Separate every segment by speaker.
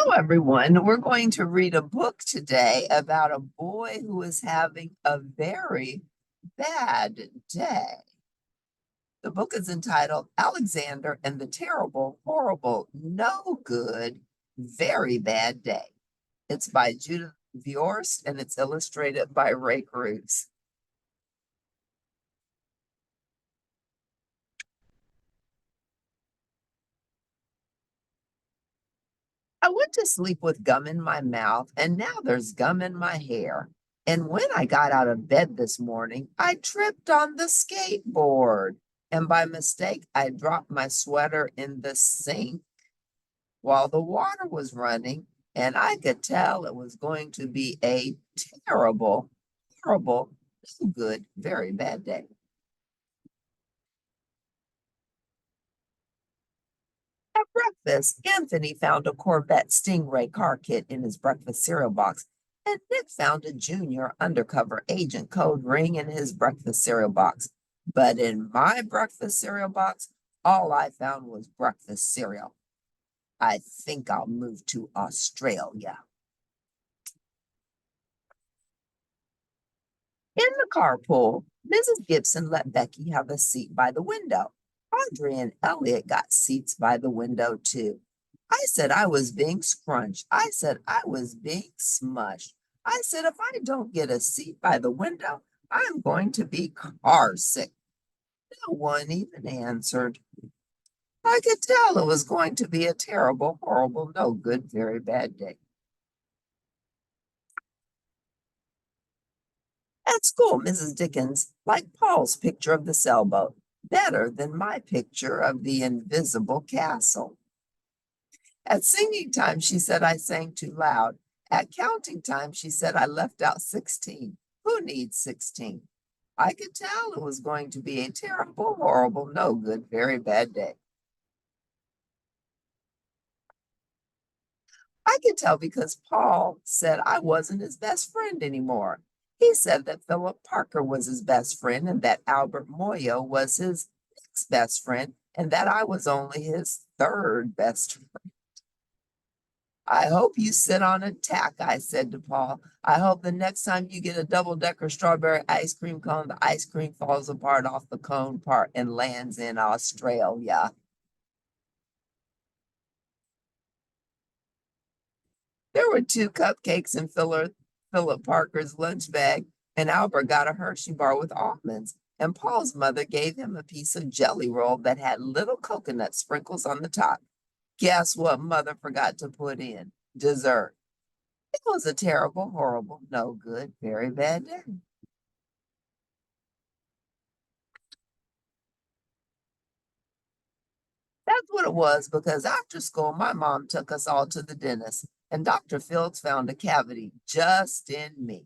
Speaker 1: Hello, everyone. We're going to read a book today about a boy who is having a very bad day. The book is entitled Alexander and the Terrible, Horrible, No Good, Very Bad Day. It's by Judith Viorst and it's illustrated by Ray Cruz. I went to sleep with gum in my mouth, and now there's gum in my hair. And when I got out of bed this morning, I tripped on the skateboard. And by mistake, I dropped my sweater in the sink while the water was running. And I could tell it was going to be a terrible, horrible, no good, very bad day. At breakfast, Anthony found a Corvette Stingray car kit in his breakfast cereal box, and Nick found a junior undercover agent code ring in his breakfast cereal box. But in my breakfast cereal box, all I found was breakfast cereal. I think I'll move to Australia. In the carpool, Mrs. Gibson let Becky have a seat by the window. Audrey and Elliot got seats by the window, too. I said I was being scrunched. I said I was being smushed. I said if I don't get a seat by the window, I'm going to be car sick. No one even answered. I could tell it was going to be a terrible, horrible, no good, very bad day. At school, Mrs. Dickens liked Paul's picture of the sailboat better than my picture of the invisible castle. At singing time, she said I sang too loud. At counting time, she said I left out 16. Who needs 16? I could tell it was going to be a terrible, horrible, no good, very bad day. I could tell because Paul said I wasn't his best friend anymore. He said that Philip Parker was his best friend and that Albert Moyo was his next best friend and that I was only his third best friend. I hope you sit on a tack, I said to Paul. I hope the next time you get a double-decker strawberry ice cream cone, the ice cream falls apart off the cone part and lands in Australia. There were 2 cupcakes in Philip Parker's lunch bag, and Albert got a Hershey bar with almonds. And Paul's mother gave him a piece of jelly roll that had little coconut sprinkles on the top. Guess what mother forgot to put in? Dessert. It was a terrible, horrible, no good, very bad day. That's what it was because after school, my mom took us all to the dentist, and Dr. Fields found a cavity just in me.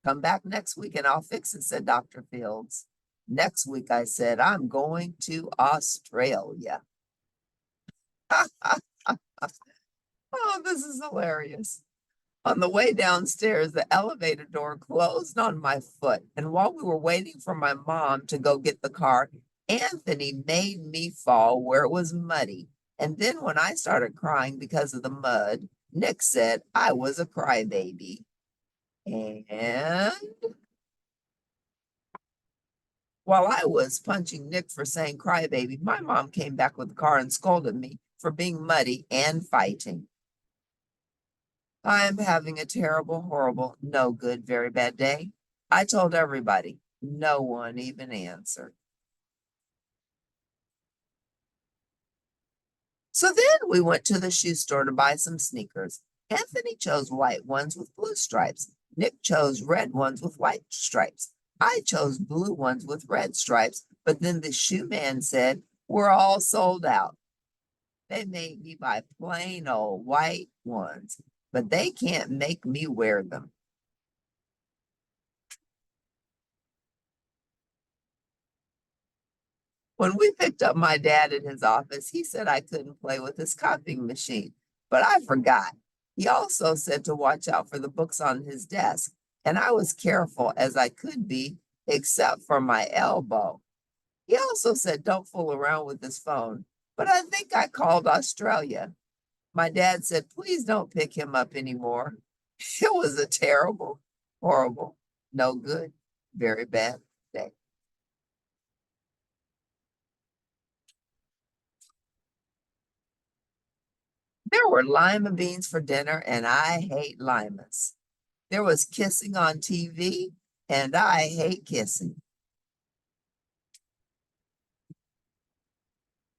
Speaker 1: Come back next week and I'll fix it, said Dr. Fields. Next week, I said, I'm going to Australia. Oh, this is hilarious. On the way downstairs, the elevator door closed on my foot. And while we were waiting for my mom to go get the car, Anthony made me fall where it was muddy. And then when I started crying because of the mud, Nick said I was a crybaby. And while I was punching Nick for saying crybaby, my mom came back with the car and scolded me for being muddy and fighting. I am having a terrible, horrible, no good, very bad day. I told everybody. No one even answered. So then we went to the shoe store to buy some sneakers. Anthony chose white ones with blue stripes. Nick chose red ones with white stripes. I chose blue ones with red stripes, but then the shoe man said, we're all sold out. They made me buy plain old white ones, but they can't make me wear them. When we picked up my dad at his office, he said I couldn't play with his copying machine, but I forgot. He also said to watch out for the books on his desk, and I was careful as I could be, except for my elbow. He also said don't fool around with his phone, but I think I called Australia. My dad said, please don't pick him up anymore. It was a terrible, horrible, no good, very bad day. There were lima beans for dinner, and I hate limas. There was kissing on TV, and I hate kissing.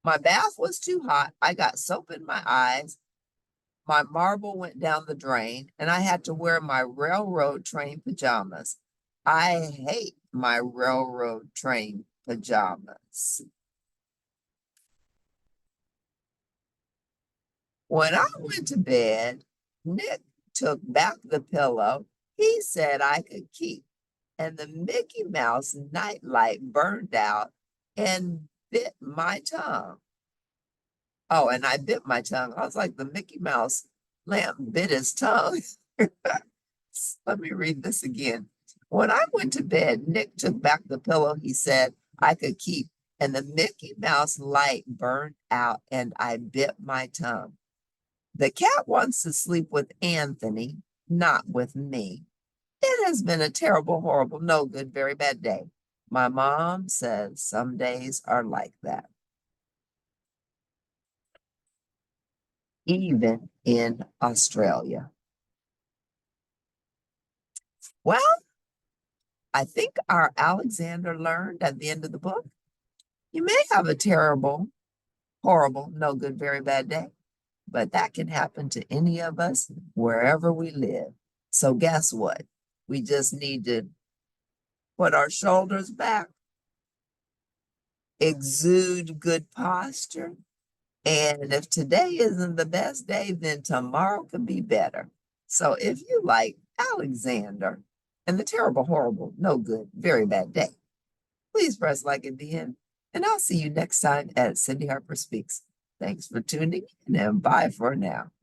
Speaker 1: My bath was too hot. I got soap in my eyes. My marble went down the drain, and I had to wear my railroad train pajamas. I hate my railroad train pajamas. When I went to bed, Nick took back the pillow he said I could keep, and the Mickey Mouse nightlight burned out and bit my tongue. Oh, and I bit my tongue. I was like, the Mickey Mouse lamp bit his tongue. Let me read this again. When I went to bed, Nick took back the pillow he said I could keep, and the Mickey Mouse light burned out, and I bit my tongue. The cat wants to sleep with Anthony, not with me. It has been a terrible, horrible, no good, very bad day. My mom says some days are like that, even in Australia. Well, I think our Alexander learned at the end of the book, you may have a terrible, horrible, no good, very bad day, but that can happen to any of us wherever we live. So guess what? We just need to put our shoulders back, exude good posture. And if today isn't the best day, then tomorrow could be better. So if you like Alexander and the terrible, horrible, no good, very bad day, please press like at the end. And I'll see you next time at Cindy Harper Speaks. Thanks for tuning in and bye for now.